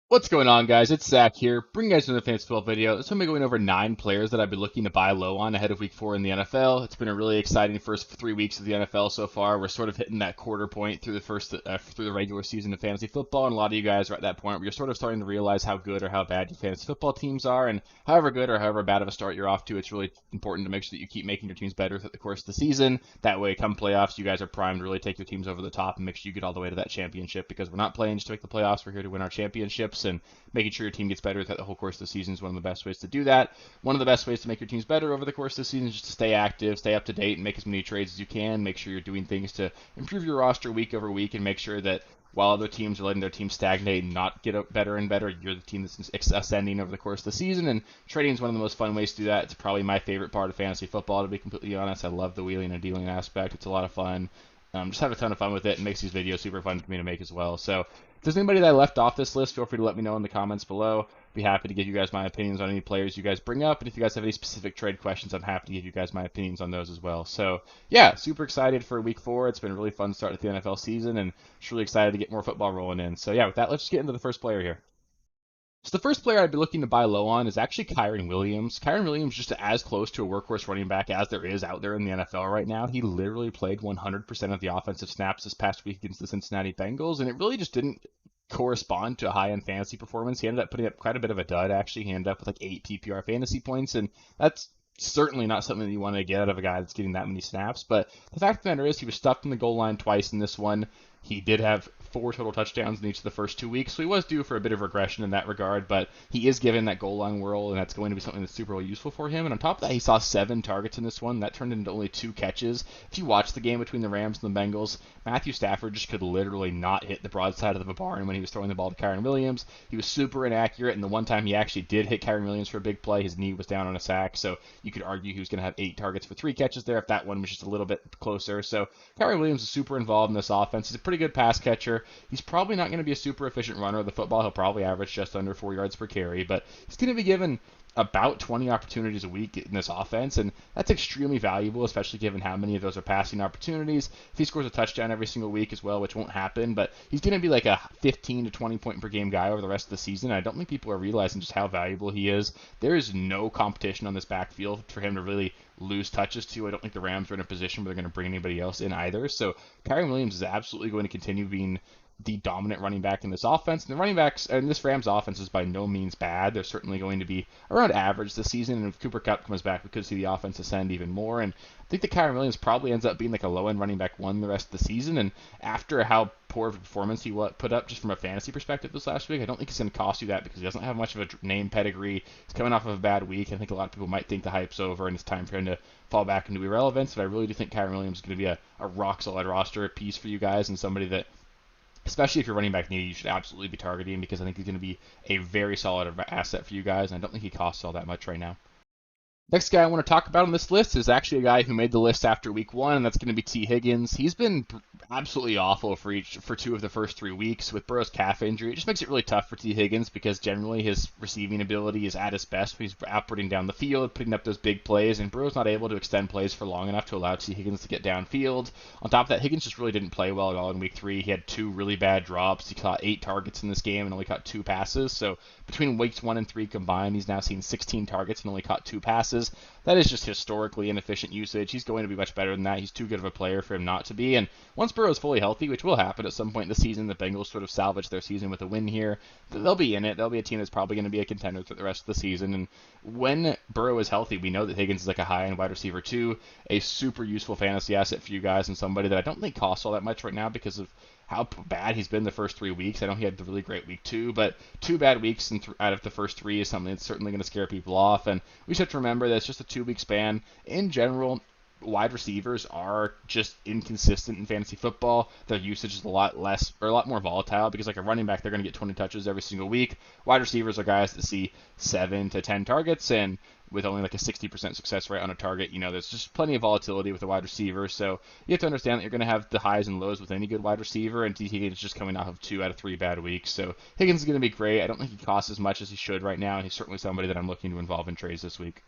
What's going on, guys? It's Zach here, bringing you guys another fantasy football video. So I'm going to be going over 9 players that I've been looking to buy low on ahead of week 4 in the NFL. It's been a really exciting first 3 weeks of the NFL so far. We're sort of hitting that quarter point through the regular season of fantasy football, and a lot of you guys are at that point where you're sort of starting to realize how good or how bad your fantasy football teams are, and however good or however bad of a start you're off to, it's really important to make sure that you keep making your teams better throughout the course of the season. That way, come playoffs, you guys are primed to really take your teams over the top and make sure you get all the way to that championship, because we're not playing just to make the playoffs. We're here to win our championships, and making sure your team gets better throughout the whole course of the season is one of the best ways to do that. One of the best ways to make your teams better over the course of the season is just to stay active, stay up to date, and make as many trades as you can. Make sure you're doing things to improve your roster week over week, and make sure that while other teams are letting their team stagnate and not get better and better, you're the team that's ascending over the course of the season. And trading is one of the most fun ways to do that. It's probably my favorite part of fantasy football, to be completely honest. I love the wheeling and dealing aspect. It's a lot of fun. Just have a ton of fun with it, and makes these videos super fun for me to make as well. So if there's anybody that I left off this list, feel free to let me know in the comments below. Be happy to give you guys my opinions on any players you guys bring up, and if you guys have any specific trade questions, I'm happy to give you guys my opinions on those as well. So yeah, super excited for week 4. It's been a really fun start to the NFL season, and just really excited to get more football rolling in. So yeah, with that, let's just get into the first player here. So the first player I'd be looking to buy low on is actually Kyron Williams. Kyron Williams just as close to a workhorse running back as there is out there in the NFL right now. He literally played 100% of the offensive snaps this past week against the Cincinnati Bengals, and it really just didn't correspond to a high-end fantasy performance. He ended up putting up quite a bit of a dud, actually. He ended up with like 8 PPR fantasy points, and that's certainly not something that you want to get out of a guy that's getting that many snaps. But the fact of the matter is he was stuffed in the goal line twice in this one. He did have 4 total touchdowns in each of the first 2 weeks, so he was due for a bit of regression in that regard, but he is given that goal line whirl, and that's going to be something that's super useful for him. And on top of that, he saw 7 targets in this one. That turned into only 2 catches. If you watch the game between the Rams and the Bengals, Matthew Stafford just could literally not hit the broadside of the barn when he was throwing the ball to Kyron Williams. He was super inaccurate, and the one time he actually did hit Kyron Williams for a big play, his knee was down on a sack, so you could argue he was going to have 8 targets for 3 catches there if that one was just a little bit closer. So Kyron Williams is super involved in this offense. He's a pretty good pass catcher. He's probably not going to be a super efficient runner of the football. He'll probably average just under 4 yards per carry, but he's going to be given about 20 opportunities a week in this offense, and that's extremely valuable, especially given how many of those are passing opportunities. If he scores a touchdown every single week as well, which won't happen, but he's going to be like a 15 to 20 point per game guy over the rest of the season. I don't think people are realizing just how valuable he is. There is no competition on this backfield for him to really lose touches to. I don't think the Rams are in a position where they're going to bring anybody else in either. So Kyron Williams is absolutely going to continue being the dominant running back in this offense. And the running backs and this Rams offense is by no means bad. They're certainly going to be around average this season. And if Cooper Kupp comes back, we could see the offense ascend even more. And I think that Kyron Williams probably ends up being like a low-end running back 1 the rest of the season. And after how poor of a performance he put up just from a fantasy perspective this last week, I don't think he's going to cost you that because he doesn't have much of a name pedigree. He's coming off of a bad week. I think a lot of people might think the hype's over and it's time for him to fall back into irrelevance. But I really do think Kyron Williams is going to be a rock-solid roster piece for you guys, and somebody that, especially if you're running back needy, you should absolutely be targeting, because I think he's going to be a very solid asset for you guys, and I don't think he costs all that much right now. Next guy I want to talk about on this list is actually a guy who made the list after week 1, and that's going to be T. Higgins. He's been absolutely awful for 2 of the first 3 weeks with Burrow's calf injury. It just makes it really tough for T. Higgins because generally his receiving ability is at his best when he's outputting down the field, putting up those big plays, and Burrow's not able to extend plays for long enough to allow T. Higgins to get downfield. On top of that, Higgins just really didn't play well at all in week 3. He had 2 really bad drops. He caught 8 targets in this game and only caught 2 passes. So between weeks 1 and 3 combined, he's now seen 16 targets and only caught 2 passes. That is just historically inefficient usage. He's going to be much better than that. He's too good of a player for him not to be. And once Burrow's fully healthy, which will happen at some point in the season, the Bengals sort of salvage their season with a win here. They'll be in it. They'll be a team that's probably going to be a contender for the rest of the season. And when Burrow is healthy, we know that Higgins is like a high-end wide receiver too, a super useful fantasy asset for you guys, and somebody that I don't think costs all that much right now because of how bad he's been the first 3 weeks. I know he had the really great week 2, but 2 bad weeks out of the first 3 is something that's certainly going to scare people off. And we should have to remember that it's just a 2-week span. In general, wide receivers are just inconsistent in fantasy football. Their usage is a lot less or a lot more volatile because like a running back, they're going to get 20 touches every single week. Wide receivers are guys that see 7 to 10 targets, and with only like a 60% success rate on a target, there's just plenty of volatility with a wide receiver. So you have to understand that you're going to have the highs and lows with any good wide receiver, and T. Higgins is just coming off of 2 out of 3 bad weeks. So Higgins is going to be great. I don't think he costs as much as he should right now, and he's certainly somebody that I'm looking to involve in trades this week.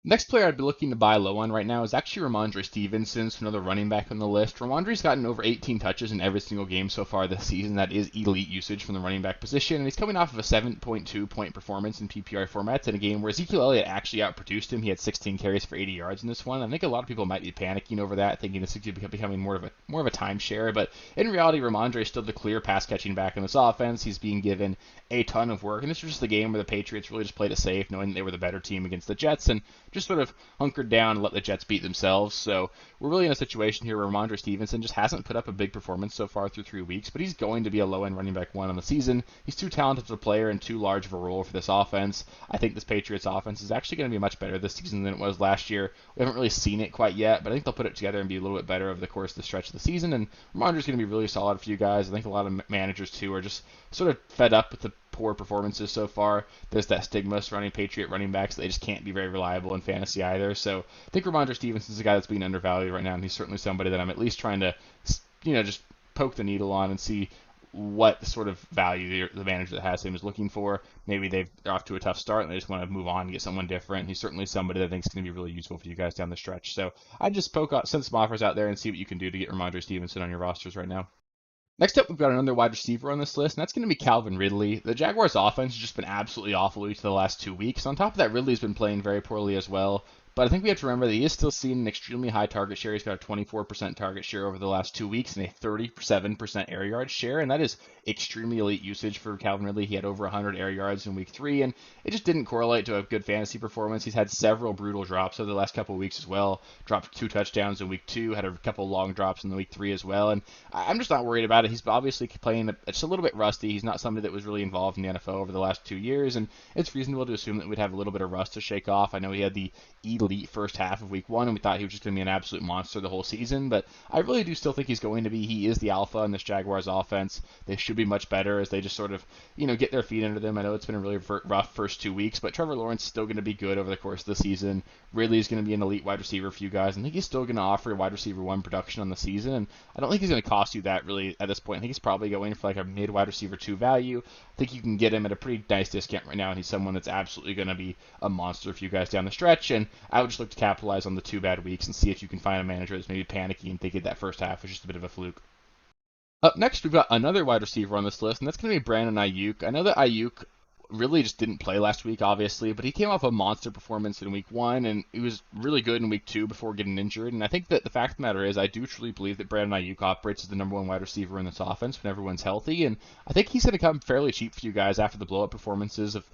Next player I'd be looking to buy low on right now is actually Ramik Stevens, another running back on the list. Ramondre's gotten over 18 touches in every single game so far this season. That is elite usage from the running back position, and he's coming off of a 7.2 point performance in PPR formats in a game where Ezekiel Elliott actually outproduced him. He had 16 carries for 80 yards in this one. I think a lot of people might be panicking over that, thinking this is becoming more of a timeshare, but in reality, Ramondre is still the clear pass catching back in this offense. He's being given a ton of work, and this was just the game where the Patriots really just played it safe, knowing they were the better team against the Jets, and just sort of hunkered down and let the Jets beat themselves. So we're really in a situation here where Ramik Stevenson just hasn't put up a big performance so far through 3 weeks, but he's going to be a low-end running back one on the season. He's too talented as a player and too large of a role for this offense. I think this Patriots offense is actually going to be much better this season than it was last year. We haven't really seen it quite yet, but I think they'll put it together and be a little bit better over the course of the stretch of the season, and Ramondre's going to be really solid for you guys. I think a lot of managers, too, are just sort of fed up with the poor performances so far. There's that stigma surrounding Patriot running backs. They just can't be very reliable in fantasy either. So I think Ramik Stevens is a guy that's being undervalued right now, and he's certainly somebody that I'm at least trying to, just poke the needle on and see what sort of value the manager that has him is looking for. Maybe they're off to a tough start and they just want to move on and get someone different. He's certainly somebody that I think is going to be really useful for you guys down the stretch. So I just send some offers out there and see what you can do to get Ramondre Stevenson on your rosters right now. Next up, we've got another wide receiver on this list, and that's going to be Calvin Ridley. The Jaguars' offense has just been absolutely awful each of the last 2 weeks. On top of that, Ridley's been playing very poorly as well. But I think we have to remember that he is still seeing an extremely high target share. He's got a 24% target share over the last 2 weeks and a 37% air yard share, and that is extremely elite usage for Calvin Ridley. He had over 100 air yards in week 3, and it just didn't correlate to a good fantasy performance. He's had several brutal drops over the last couple of weeks as well. Dropped 2 touchdowns in week 2, had a couple long drops in the week 3 as well, and I'm just not worried about it. He's obviously playing just a little bit rusty. He's not somebody that was really involved in the NFL over the last 2 years, and it's reasonable to assume that we'd have a little bit of rust to shake off. I know he had the elite first half of week 1, and we thought he was just going to be an absolute monster the whole season, but I really do still think he's going to be. He is the alpha in this Jaguars offense. They should be much better as they just sort of, get their feet under them. I know it's been a really rough first 2 weeks, but Trevor Lawrence is still going to be good over the course of the season. Ridley is going to be an elite wide receiver for you guys. I think he's still going to offer wide receiver 1 production on the season, and I don't think he's going to cost you that really at this point. I think he's probably going for like a mid wide receiver 2 value. I think you can get him at a pretty nice discount right now, and he's someone that's absolutely going to be a monster for you guys down the stretch, and I would just look to capitalize on the 2 bad weeks and see if you can find a manager that's maybe panicky and thinking that first half was just a bit of a fluke. Up next, we've got another wide receiver on this list, and that's going to be Brandon Aiyuk. I know that Aiyuk really just didn't play last week, obviously, but he came off a monster performance in week 1, and he was really good in week 2 before getting injured. And I think that the fact of the matter is, I do truly believe that Brandon Aiyuk operates as the number 1 wide receiver in this offense when everyone's healthy, and I think he's going to come fairly cheap for you guys after the blow-up performances of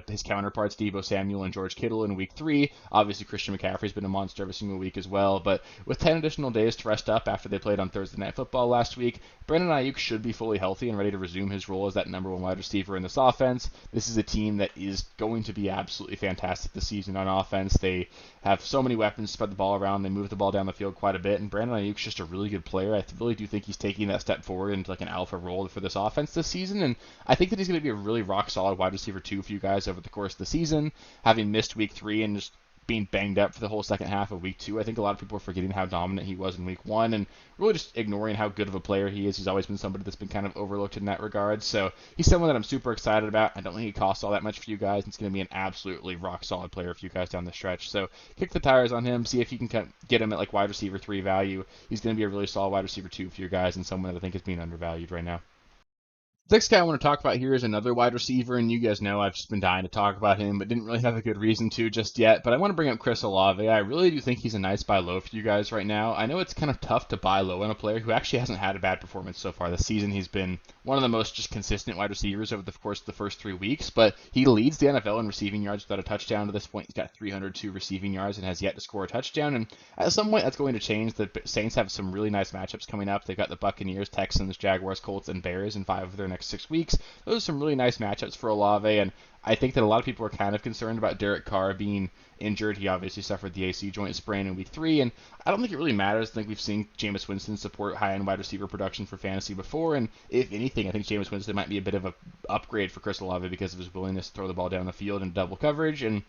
his counterparts, Deebo Samuel and George Kittle in week 3. Obviously, Christian McCaffrey's been a monster every single week as well, but with 10 additional days to rest up after they played on Thursday Night Football last week, Brandon Aiyuk should be fully healthy and ready to resume his role as that number 1 wide receiver in this offense. This is a team that is going to be absolutely fantastic this season on offense. They have so many weapons to spread the ball around. They move the ball down the field quite a bit, and Brandon Aiyuk's just a really good player. I really do think he's taking that step forward into like an alpha role for this offense this season, and I think that he's going to be a really rock-solid wide receiver 2 for you guys over the course of the season. Having missed week 3 and just being banged up for the whole second half of week 2, I think a lot of people are forgetting how dominant he was in week 1 and really just ignoring how good of a player he is. He's always been somebody that's been kind of overlooked in that regard. So he's someone that I'm super excited about. I don't think he costs all that much for you guys. It's going to be an absolutely rock-solid player for you guys down the stretch. So kick the tires on him. See if you can get him at like wide receiver 3 value. He's going to be a really solid wide receiver 2 for you guys and someone that I think is being undervalued right now. The next guy I want to talk about here is another wide receiver, and you guys know I've just been dying to talk about him, but didn't really have a good reason to just yet. But I want to bring up Chris Olave. I really do think he's a nice buy low for you guys right now. I know it's kind of tough to buy low on a player who actually hasn't had a bad performance so far this season. He's been one of the most just consistent wide receivers over the course of the first 3 weeks, but he leads the NFL in receiving yards without a touchdown to this point. He's got 302 receiving yards and has yet to score a touchdown, and at some point that's going to change. The Saints have some really nice matchups coming up. They've got the Buccaneers, Texans, Jaguars, Colts, and Bears in 5 of their next 6 weeks. Those are some really nice matchups for Olave, and I think that a lot of people are kind of concerned about Derek Carr being injured. He obviously suffered the AC joint sprain in week 3, and I don't think it really matters. I think we've seen Jameis Winston support high-end wide receiver production for fantasy before, and if anything, I think Jameis Winston might be a bit of an upgrade for Chris Olave because of his willingness to throw the ball down the field in double coverage, and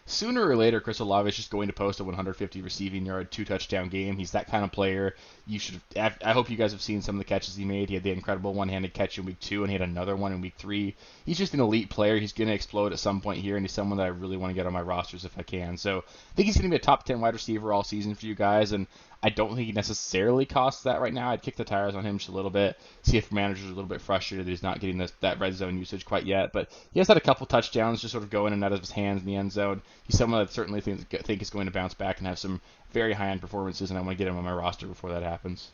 sooner or later, Chris Olave is just going to post a 150 receiving yard, 2 touchdown game. He's that kind of player. You should. I hope you guys have seen some of the catches he made. He had the incredible one-handed catch in week 2, and he had another one in week 3. He's just an elite player. He's going to explode at some point here, and he's someone that I really want to get on my rosters if I can. So I think he's going to be a top 10 wide receiver all season for you guys, and I don't think he necessarily costs that right now. I'd kick the tires on him just a little bit, see if managers are a little bit frustrated that he's not getting that red zone usage quite yet. But he has had a couple touchdowns just sort of going in and out of his hands in the end zone. He's someone that certainly think is going to bounce back and have some very high-end performances, and I want to get him on my roster before that happens.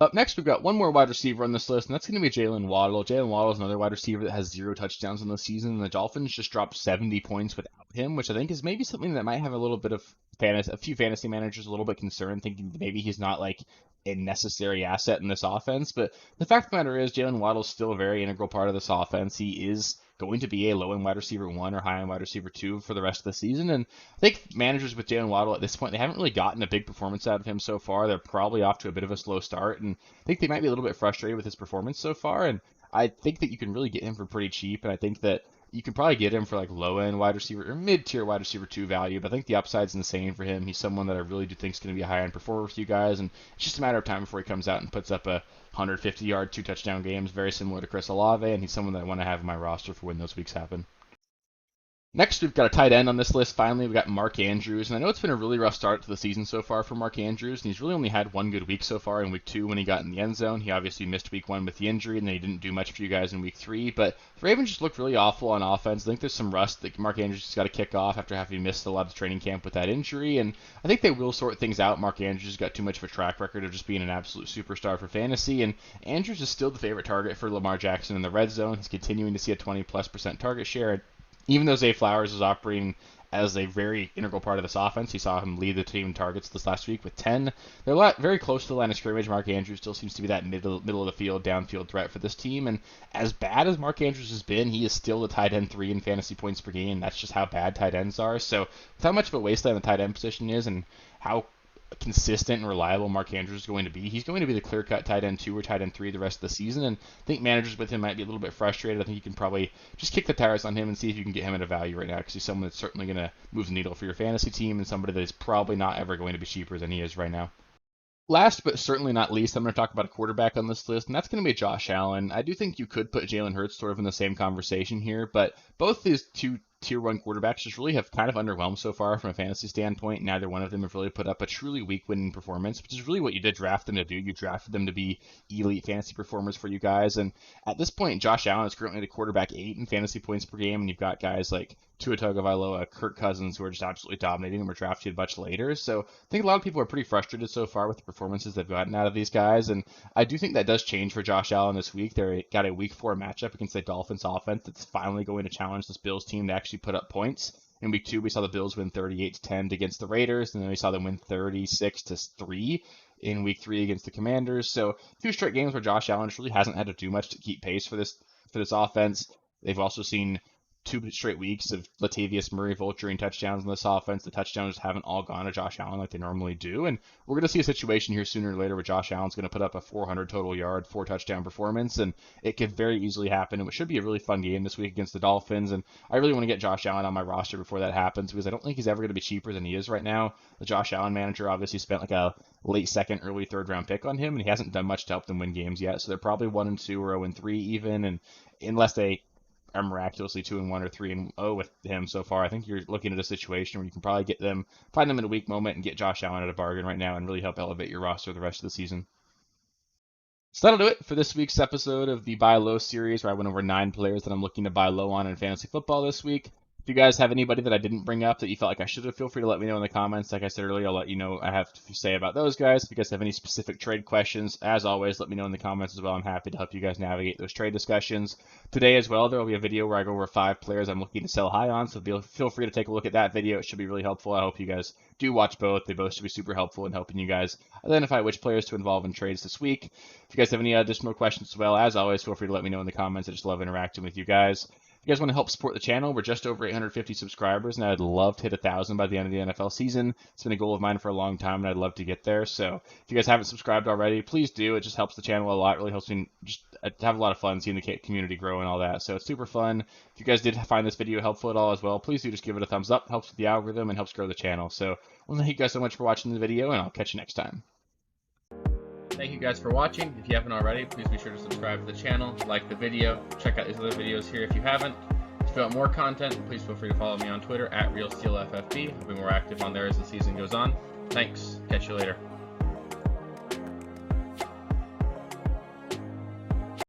Up next, we've got one more wide receiver on this list, and that's going to be Jalen Waddle. Jalen Waddle is another wide receiver that has 0 touchdowns in the season, and the Dolphins just dropped 70 points without him, which I think is maybe something that might have a little bit of a few fantasy managers a little bit concerned, thinking maybe he's not like a necessary asset in this offense. But the fact of the matter is, Jalen Waddle is still a very integral part of this offense. He is going to be a low-end wide receiver 1 or high-end wide receiver 2 for the rest of the season. And I think managers with Jalen Waddle at this point, they haven't really gotten a big performance out of him so far. They're probably off to a bit of a slow start, and I think they might be a little bit frustrated with his performance so far. And I think that you can really get him for pretty cheap, and I think that you can probably get him for like low-end wide receiver or mid-tier wide receiver 2 value, but I think the upside's insane for him. He's someone that I really do think is going to be a high-end performer with you guys, and it's just a matter of time before he comes out and puts up a 150-yard, 2 touchdown games, very similar to Chris Olave, and he's someone that I want to have in my roster for when those weeks happen. Next, we've got a tight end on this list. Finally, we've got Mark Andrews, and I know it's been a really rough start to the season so far for Mark Andrews, and he's really only had one good week so far in week 2 when he got in the end zone. He obviously missed week 1 with the injury, and then he didn't do much for you guys in week 3, but the Ravens just looked really awful on offense. I think there's some rust that Mark Andrews has got to kick off after having missed a lot of training camp with that injury, and I think they will sort things out. Mark Andrews has got too much of a track record of just being an absolute superstar for fantasy, and Andrews is still the favorite target for Lamar Jackson in the red zone. He's continuing to see a 20+% target share. Even though Zay Flowers is operating as a very integral part of this offense, he saw him lead the team in targets this last week with 10. They're very close to the line of scrimmage. Mark Andrews still seems to be that middle of the field, downfield threat for this team. And as bad as Mark Andrews has been, he is still the tight end 3 in fantasy points per game. That's just how bad tight ends are. So with how much of a wasteland the tight end position is and how consistent and reliable Mark Andrews is going to be, he's going to be the clear-cut tight end 2 or tight end 3 the rest of the season, and I think managers with him might be a little bit frustrated. I think you can probably just kick the tires on him and see if you can get him at a value right now, because he's someone that's certainly going to move the needle for your fantasy team and somebody that is probably not ever going to be cheaper than he is right now. Last but certainly not least, I'm going to talk about a quarterback on this list, and that's going to be Josh Allen. I do think you could put Jalen Hurts sort of in the same conversation here, but both these two tier 1 quarterbacks just really have kind of underwhelmed so far from a fantasy standpoint. Neither one of them have really put up a truly week-winning performance, which is really what you did draft them to do. You drafted them to be elite fantasy performers for you guys, and at this point, Josh Allen is currently the quarterback 8 in fantasy points per game, and you've got guys like Tua Tagovailoa, Kirk Cousins, who are just absolutely dominating and were drafted much later. So I think a lot of people are pretty frustrated so far with the performances they've gotten out of these guys, and I do think that does change for Josh Allen this week. They got a week 4 matchup against the Dolphins offense that's finally going to challenge this Bills team to actually put up points. In week 2, we saw the Bills win 38-10 against the Raiders, and then we saw them win 36-3 in week 3 against the Commanders. So 2 straight games where Josh Allen just really hasn't had to do much to keep pace for this offense. They've also seen 2 straight weeks of Latavius Murray vulturing touchdowns in this offense. The touchdowns haven't all gone to Josh Allen like they normally do. And we're going to see a situation here sooner or later where Josh Allen's going to put up a 400 total yard, 4 touchdown performance. And it could very easily happen. And it should be a really fun game this week against the Dolphins. And I really want to get Josh Allen on my roster before that happens, because I don't think he's ever going to be cheaper than he is right now. The Josh Allen manager obviously spent like a late 2nd, early 3rd round pick on him, and he hasn't done much to help them win games yet. So they're probably 1-2 or 0-3 even. And unless they are miraculously 2-1 or 3-0 with him so far, I think you're looking at a situation where you can probably find them in a weak moment and get Josh Allen at a bargain right now and really help elevate your roster the rest of the season. So that'll do it for this week's episode of the Buy Low series, where I went over 9 players that I'm looking to buy low on in fantasy football this week. If you guys have anybody that I didn't bring up that you felt like I should have, feel free to let me know in the comments. Like I said earlier, I'll let you know what I have to say about those guys. If you guys have any specific trade questions, as always, let me know in the comments as well. I'm happy to help you guys navigate those trade discussions. Today as well, there will be a video where I go over 5 players I'm looking to sell high on, so feel free to take a look at that video. It should be really helpful. I hope you guys do watch both. They both should be super helpful in helping you guys identify which players to involve in trades this week. If you guys have any additional questions as well, as always, feel free to let me know in the comments. I just love interacting with you guys. If you guys want to help support the channel, we're just over 850 subscribers, and I'd love to hit 1,000 by the end of the NFL season. It's been a goal of mine for a long time, and I'd love to get there. So if you guys haven't subscribed already, please do. It just helps the channel a lot. It really helps me just have a lot of fun seeing the community grow and all that. So it's super fun. If you guys did find this video helpful at all as well, please do just give it a thumbs up. It helps with the algorithm and helps grow the channel. So well, thank you guys so much for watching the video, and I'll catch you next time. Thank you guys for watching. If you haven't already, please be sure to subscribe to the channel, like the video, check out these other videos here if you haven't. If you want more content, please feel free to follow me on Twitter at RealSteelFFB. I'll be more active on there as the season goes on. Thanks. Catch you later.